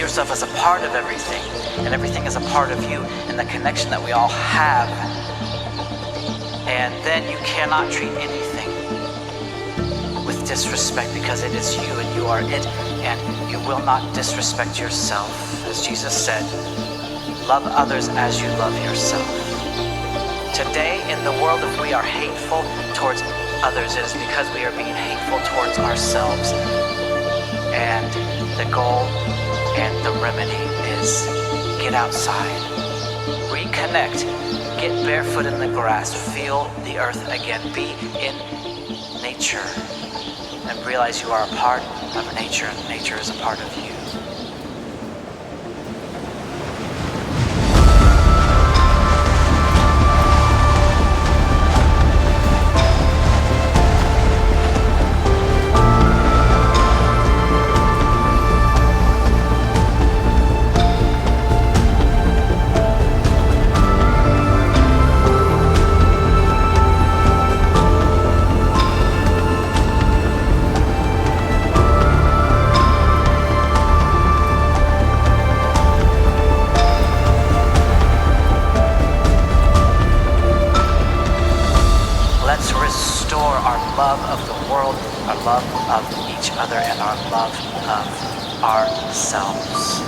yourself as a part of everything, and everything is a part of you, and the connection that we all have. And then you cannot treat anything with disrespect, because it is you and you are it, and you will not disrespect yourself. As Jesus said, love others as you love yourself. Today in the world, if we are hateful towards others, it is because we are being hateful towards ourselves. And the goal and the remedy is get outside, reconnect, get barefoot in the grass, feel the earth again, be in nature, and realize you are a part of nature, and nature is a part of you. Let's restore our love of the world, our love of each other, and our love of ourselves.